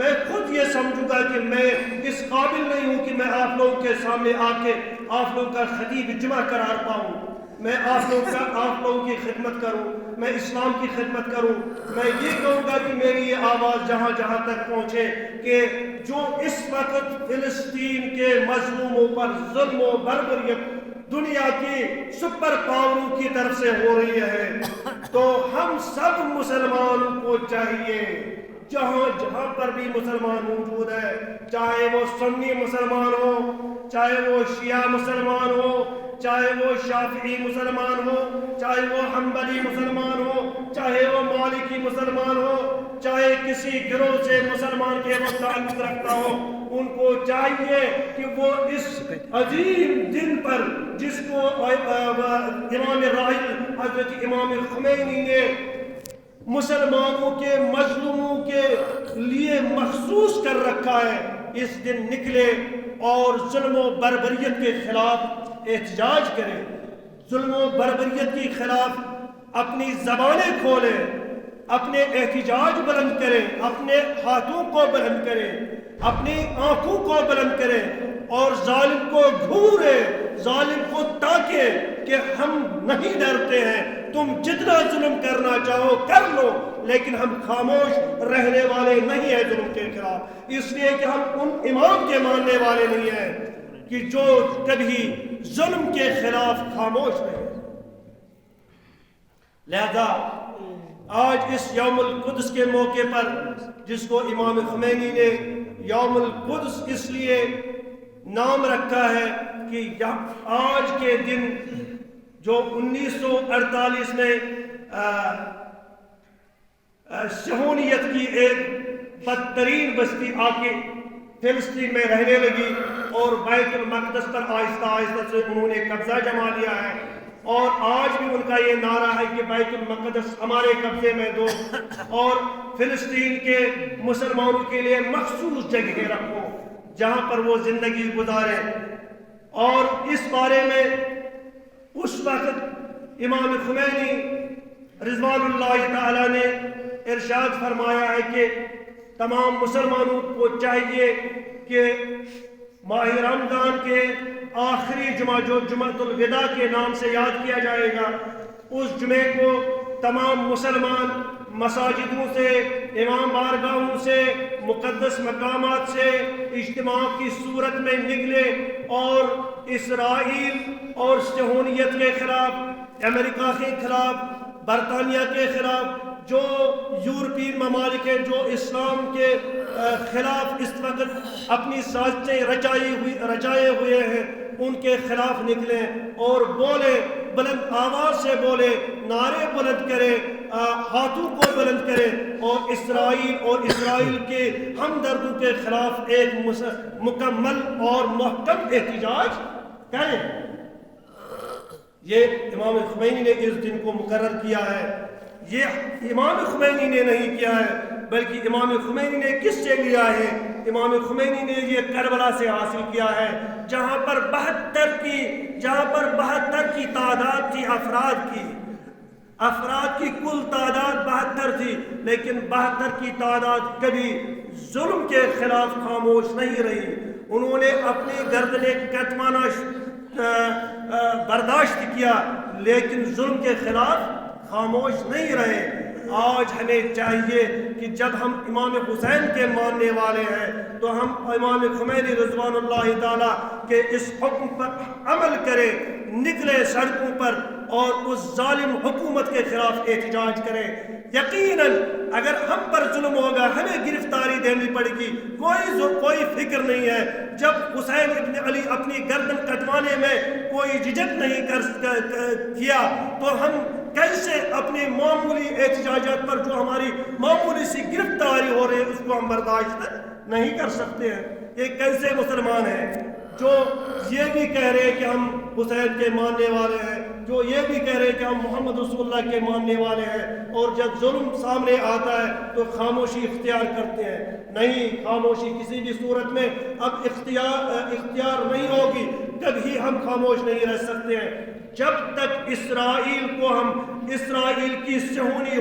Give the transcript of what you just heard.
میں خود یہ سمجھوں گا کہ میں اس قابل نہیں ہوں کہ میں آپ لوگوں کے سامنے آ کے آپ لوگوں کا خطیب جمعہ قرار پاؤں، میں آپ لوگوں کی خدمت کروں، میں اسلام کی خدمت کروں۔ میں یہ کہوں گا کہ میری یہ آواز جہاں جہاں تک پہنچے کہ جو اس وقت فلسطین کے مظلوموں پر ظلم و بربریت دنیا کی سپر پاوروں کی طرف سے ہو رہی ہے، تو ہم سب مسلمانوں کو چاہیے جہاں جہاں پر بھی مسلمان موجود ہے، چاہے وہ سنی مسلمان ہو، چاہے وہ شیعہ مسلمان ہو، چاہے وہ شافعی مسلمان ہو، چاہے وہ حنبلی مسلمان ہو، چاہے وہ مالکی مسلمان ہو، چاہے کسی گروہ سے مسلمان کے وہ تعلق رکھتا ہو، ان کو چاہیے کہ وہ اس عظیم دن پر جس کو امام راحل حضرت امام خمینی نے مسلمانوں کے مظلوموں کے لیے مخصوص کر رکھا ہے، اس دن نکلے اور ظلم و بربریت کے خلاف احتجاج کریں، ظلم و بربریت کے خلاف اپنی زبانیں کھولیں، اپنے احتجاج بلند کریں، اپنے ہاتھوں کو بلند کریں، اپنی آنکھوں کو بلند کریں اور ظالم کو گھوریں، ظالم کو تاکیں کہ ہم نہیں ڈرتے ہیں، تم جتنا ظلم کرنا چاہو کر لو، لیکن ہم خاموش رہنے والے نہیں ہیں ظلم کے خلاف، اس لیے کہ ہم ان امام کے ماننے والے نہیں ہیں کہ جو کبھی ظلم کے خلاف خاموش رہے۔ لہذا آج اس یوم القدس کے موقع پر، جس کو امام خمینی نے یوم القدس اس لیے نام رکھا ہے کہ آج کے دن جو 1948 میں صہیونیت کی ایک بدترین بستی آ کے فلسطین میں رہنے لگی اور بیت المقدس پر آہستہ آہستہ سے انہوں نے قبضہ جما لیا ہے، اور آج بھی ان کا یہ نعرہ ہے کہ بیت المقدس ہمارے قبضے میں دو اور فلسطین کے مسلمانوں کے لیے مخصوص جگہ رکھو جہاں پر وہ زندگی گزارے۔ اور اس بارے میں اس وقت امام خمینی رضوان اللہ تعالی نے ارشاد فرمایا ہے کہ تمام مسلمانوں کو چاہیے کہ ماہ رمضان کے آخری جمعہ جو جمعۃ الوداع کے نام سے یاد کیا جائے گا، اس جمعے کو تمام مسلمان مساجدوں سے، امام بارگاہوں سے، مقدس مقامات سے اجتماع کی صورت میں نکلے اور اسرائیل اور صہیونیت کے خلاف، امریکہ کے خلاف، برطانیہ کے خلاف، جو یورپین ممالک ہیں جو اسلام کے خلاف اس وقت اپنی سازشیں رچائے ہوئے ہیں، ان کے خلاف نکلیں اور بولے، بلند آواز سے بولے، نعرے بلند کریں، ہاتھوں کو بلند کریں اور اسرائیل کے ہمدردوں کے خلاف ایک مکمل اور محکم احتجاج کریں۔ یہ امام خمینی نے اس دن کو مقرر کیا ہے، یہ امام خمینی نے نہیں کیا ہے بلکہ امام خمینی نے کس سے لیا ہے؟ امام خمینی نے یہ کربلا سے حاصل کیا ہے، جہاں پر 72 کی تعداد تھی افراد کی کل تعداد 72 تھی، لیکن 72 کی تعداد کبھی ظلم کے خلاف خاموش نہیں رہی، انہوں نے اپنی گردنیں کتمانا برداشت کیا لیکن ظلم کے خلاف خاموش نہیں رہے۔ آج ہمیں چاہیے کہ جب ہم امام حسین کے ماننے والے ہیں تو ہم امام خمینی رضوان اللہ تعالیٰ کے اس حکم پر عمل کریں، نکلے سڑکوں پر اور اس ظالم حکومت کے خلاف احتجاج کریں۔ یقیناً اگر ہم پر ظلم ہوگا ہمیں گرفتاری دینی پڑے گی، کوئی فکر نہیں ہے۔ جب حسین ابن علی اپنی گردن کٹوانے میں کوئی جھجک نہیں کیا تو ہم کیسے اپنی معمولی احتجاجات پر جو ہماری معمولی سی گرفتاری ہو رہی ہے اس کو ہم برداشت نہیں کر سکتے ہیں؟ یہ کیسے مسلمان ہیں جو یہ بھی کہہ رہے ہیں کہ ہم حسین کے ماننے والے ہیں، جو یہ بھی کہہ رہے ہیں کہ ہم محمد رسول اللہ کے ماننے والے ہیں، اور جب ظلم سامنے آتا ہے تو خاموشی اختیار کرتے ہیں؟ نہیں، خاموشی کسی بھی صورت میں اب اختیار نہیں ہوگی، کبھی ہم خاموش نہیں رہ سکتے ہیں جب تک اسرائیل کی صہیونی